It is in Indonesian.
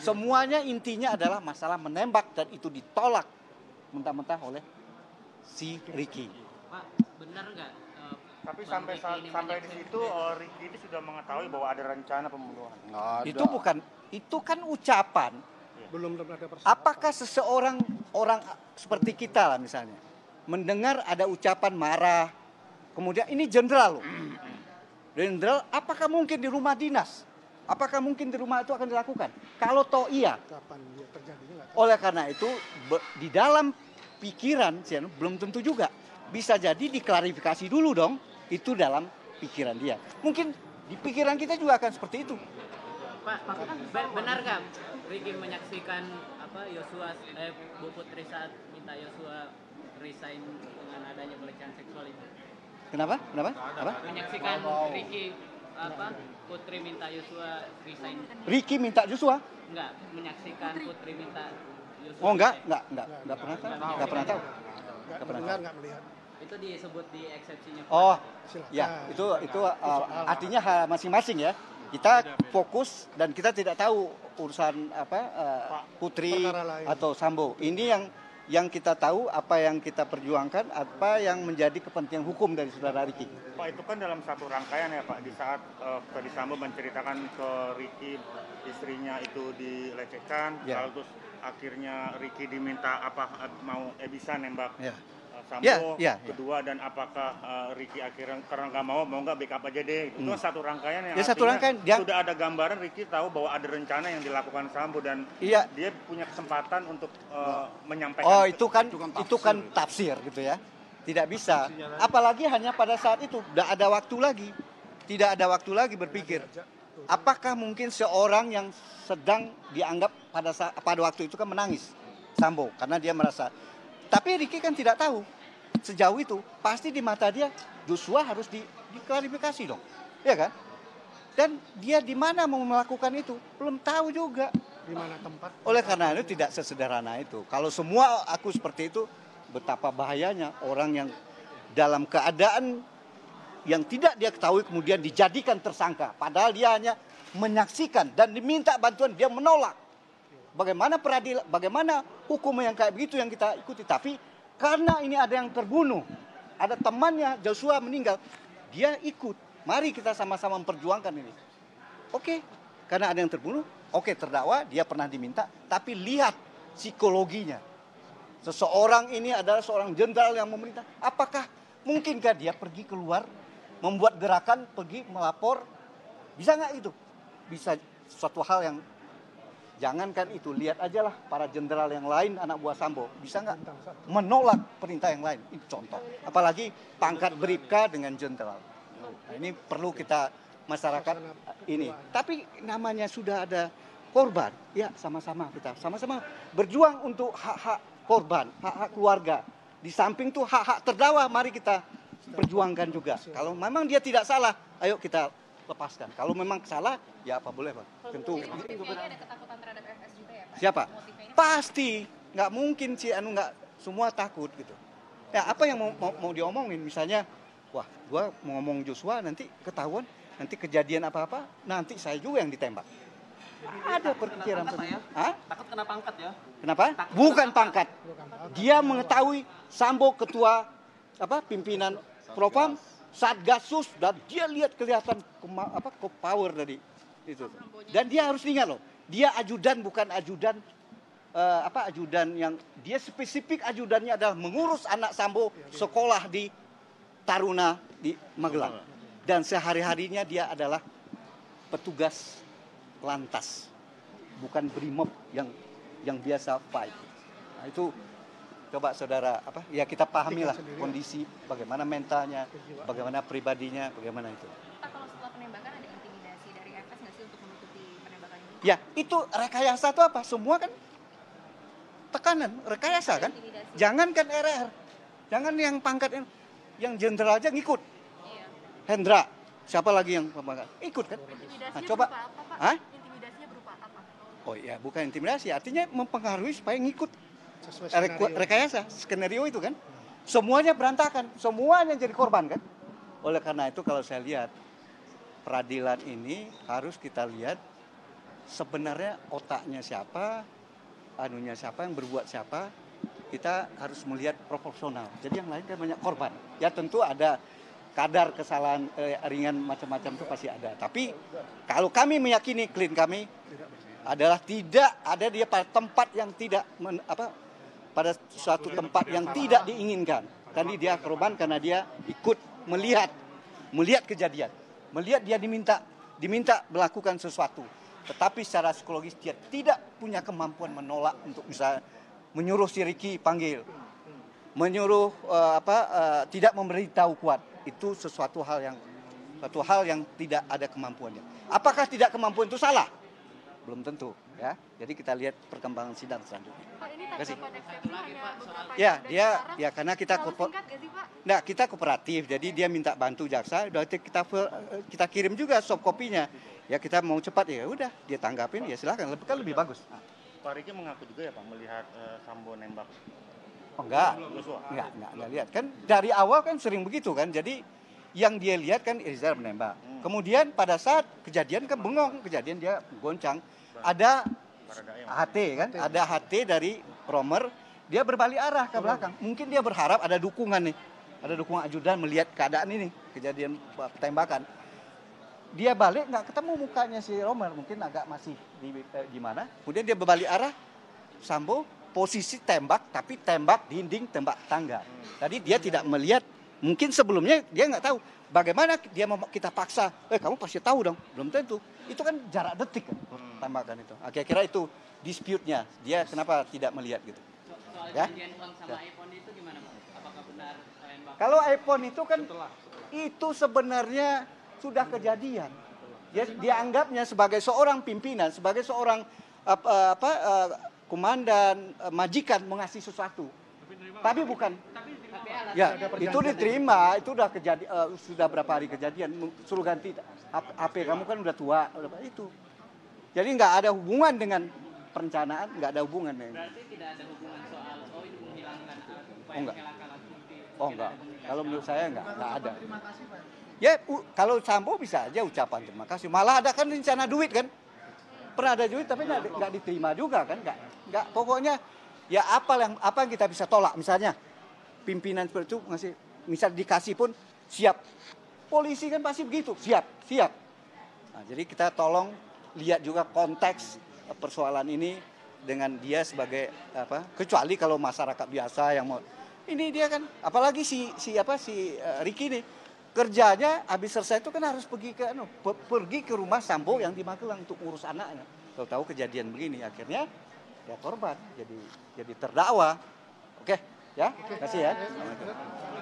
Semuanya intinya adalah masalah menembak dan itu ditolak mentah-mentah oleh si Ricky. Pak, benar nggak? Tapi sampai di situ Ricky ini sudah mengetahui bahwa ada rencana pembunuhan. Itu kan ucapan. Belum ada persiapan. Apakah seseorang orang seperti kita lah misalnya mendengar ada ucapan marah, kemudian ini jenderal loh. Jenderal, apakah mungkin di rumah dinas? Apakah mungkin di rumah itu akan dilakukan? Kalau toh iya. Kapan dia terjadinya nggak tahu. Oleh karena itu di dalam pikiran belum tentu juga. Bisa jadi diklarifikasi dulu dong. Itu dalam pikiran dia. Mungkin di pikiran kita juga akan seperti itu. Pak, benar nggak Ricky menyaksikan Yosua Bu Putri saat minta Yosua resign dengan adanya pelecehan seksual itu? Kenapa? Apa? Menyaksikan Ricky Putri minta Yosua resign. Ricky minta Joshua? Enggak, menyaksikan Putri minta Yosua. Oh enggak pernah tahu. Enggak pernah tahu. Nggak melihat. Itu disebut di eksepsinya. Oh, Silakan. ya itu artinya hal masing-masing ya. Kita fokus dan kita tidak tahu urusan Putri atau Sambo. Ini yang kita tahu, apa yang kita perjuangkan, apa yang menjadi kepentingan hukum dari saudara Ricky. Pak, itu kan dalam satu rangkaian ya Pak, di saat Ferdy Sambo menceritakan ke Ricky istrinya itu dilecehkan, lalu terus akhirnya Ricky diminta mau bisa nembak Sambo kedua, dan apakah Ricky akhirnya karena nggak mau nggak backup aja deh. Itu satu rangkaian yang satu rangkaian, sudah ada gambaran Ricky tahu bahwa ada rencana yang dilakukan Sambo dan dia punya kesempatan untuk menyampaikan. Oh, itu kan tafsir gitu ya. Tidak bisa. Apalagi hanya pada saat itu, tidak ada waktu lagi berpikir. Apakah mungkin seorang yang sedang dianggap pada waktu itu kan menangis Sambo karena dia merasa. Tapi Ricky kan tidak tahu sejauh itu. Pasti di mata dia Joshua harus diklarifikasi dong, ya kan? Dan dia di mana mau melakukan itu belum tahu juga. Di mana tempat? Oleh karena itu tidak sesederhana itu. Kalau semua aku seperti itu, betapa bahayanya orang yang dalam keadaan yang tidak dia ketahui kemudian dijadikan tersangka. Padahal dia hanya menyaksikan dan diminta bantuan, dia menolak. Bagaimana hukum yang kayak begitu yang kita ikuti. Tapi karena ini ada yang terbunuh, ada temannya Joshua meninggal, dia ikut. Mari kita sama-sama memperjuangkan ini. Oke, karena ada yang terbunuh, oke, terdakwa, dia pernah diminta. Tapi lihat psikologinya. Seseorang ini adalah seorang jenderal yang memerintah. Apakah mungkinkah dia pergi keluar, membuat gerakan, pergi melapor? Bisa nggak itu? Bisa, suatu hal yang jangankan itu, lihat aja lah para jenderal yang lain anak buah Sambo bisa nggak menolak perintah yang lain. Itu contoh. Apalagi pangkat bribka dengan jenderal. Nah, ini perlu kita masyarakat ini. Tapi namanya sudah ada korban, ya sama-sama kita sama-sama berjuang untuk hak-hak korban, hak-hak keluarga. Di samping tuh hak-hak terdakwa, mari kita perjuangkan juga. Kalau memang dia tidak salah, ayo kita lepaskan. Kalau memang salah, ya apa boleh, Pak. Tentu. Motifnya ada ketakutan terhadap FS juga ya, Pak? Siapa? Pasti. Nggak mungkin sih, nggak semua takut gitu. Ya apa yang mau diomongin? Misalnya, wah, gua mau ngomong Joshua nanti ketahuan, nanti kejadian apa-apa, nanti saya juga yang ditembak. Ada perpikiran seperti itu. Takut kena pangkat ya? Kenapa? Bukan pangkat. Dia mengetahui Sambo ketua pimpinan Propam, Satgasus, dan dia lihat kelihatan power dari itu. Dan dia harus ingat loh, dia ajudan bukan ajudan ajudan yang dia spesifik, ajudannya adalah mengurus anak Sambo sekolah di Taruna di Magelang. Dan sehari-harinya dia adalah petugas lantas, bukan brimob yang biasa fight. Nah, itu coba saudara ya kita pahamilah kondisi bagaimana mentalnya, bagaimana pribadinya, bagaimana itu. Pak, kalau setelah penembakan ada intimidasi dari FS nggak sih untuk menutupi penembakan ini? Ya, itu rekayasa itu apa? Semua kan tekanan, rekayasa kan? Jangankan RR, jangan yang pangkat yang jenderal aja ngikut. Iya. Hendra, siapa lagi yang pangkat? Ikut kan? Nah, coba. Hah? Intimidasinya berupa apa? Oh ya, bukan intimidasi, artinya mempengaruhi supaya ngikut. Sesuai Rekayasa, skenario itu kan. Semuanya berantakan, semuanya jadi korban kan. Oleh karena itu kalau saya lihat peradilan ini harus kita lihat sebenarnya otaknya siapa, anunya siapa, yang berbuat siapa, kita harus melihat proporsional. Jadi yang lain kan banyak korban. Ya tentu ada kadar kesalahan ringan macam-macam itu pasti ada. Tapi kalau kami meyakini klien kami adalah tidak ada dia pada tempat yang tidak pada suatu tempat yang tidak diinginkan. Tadi dia korban karena dia ikut melihat kejadian, melihat dia diminta melakukan sesuatu, tetapi secara psikologis dia tidak punya kemampuan menolak untuk bisa menyuruh si Ricky panggil, menyuruh tidak memberitahu kuat. Itu suatu hal yang tidak ada kemampuannya. Apakah tidak kemampuan itu salah? Belum tentu, ya. Jadi kita lihat perkembangan sidang selanjutnya. Pak, ini Terima kasih. tanggapan eksepsi hanya beberapa Ya, dari dia sekarang. ya karena kita Terlalu singkat nggak sih, Pak? Nah, kita kooperatif, jadi dia minta bantu jaksa, berarti kita kirim juga soft kopinya. Ya kita mau cepat ya udah dia tanggapin ya silakan, lebih bagus. Pak Riki mengaku juga ya Pak melihat Sambo nembak. Oh enggak Joshua. enggak lihat kan dari awal kan sering begitu kan. Jadi yang dia lihat kan Irizal menembak. Kemudian pada saat kejadian kan bengong, kejadian dia goncang. Ada HT kan, ada HT dari Romer, dia berbalik arah ke belakang. Mungkin dia berharap ada dukungan nih. Ada dukungan ajudan melihat keadaan ini, kejadian tembakan. Dia balik nggak ketemu mukanya si Romer, mungkin agak masih di mana. Kemudian dia berbalik arah, Sambo posisi tembak, tapi tembak dinding, tembak tangga. Tadi dia tidak melihat, mungkin sebelumnya dia nggak tahu. Bagaimana dia mau kita paksa, kamu pasti tahu dong, belum tentu. Itu kan jarak detik kan, tembakan itu. Kira-kira itu dispute-nya, dia kenapa tidak melihat gitu. Soal Ya? janjian uang sama iPhone itu gimana, Pak? Apakah benar tembak? Kalau iPhone itu kan, itu sebenarnya sudah kejadian. Dia anggapnya sebagai seorang pimpinan, sebagai seorang komandan, majikan mengasih sesuatu. Tapi bukan. Ya, itu diterima, itu udah kejadian, sudah berapa hari kejadian, suruh ganti HP kamu kan udah tua, itu. Jadi nggak ada hubungan dengan perencanaan, nggak ada hubungan dengan. Berarti tidak ada hubungan soal ini menghilangkan upaya enggak. menghilangkan alat bukti. Oh enggak, kalau menurut saya enggak ada. Ya, kalau Sambo bisa aja ucapan terima kasih. Malah ada kan rencana duit kan. Pernah ada duit tapi nggak diterima juga kan, nggak. Pokoknya ya apa yang kita bisa tolak, misalnya pimpinan seperti itu ngasih, misal dikasih pun siap. Polisi kan pasti begitu, siap. Nah, jadi kita tolong lihat juga konteks persoalan ini dengan dia sebagai kecuali kalau masyarakat biasa yang mau ini dia kan, apalagi si Ricky nih kerjanya habis selesai itu kan harus pergi ke rumah Sambo yang di Magelang untuk urus anaknya. Kalau tahu kejadian begini akhirnya ya korban jadi terdakwa. Oke, ya. Terima kasih ya. Assalamualaikum.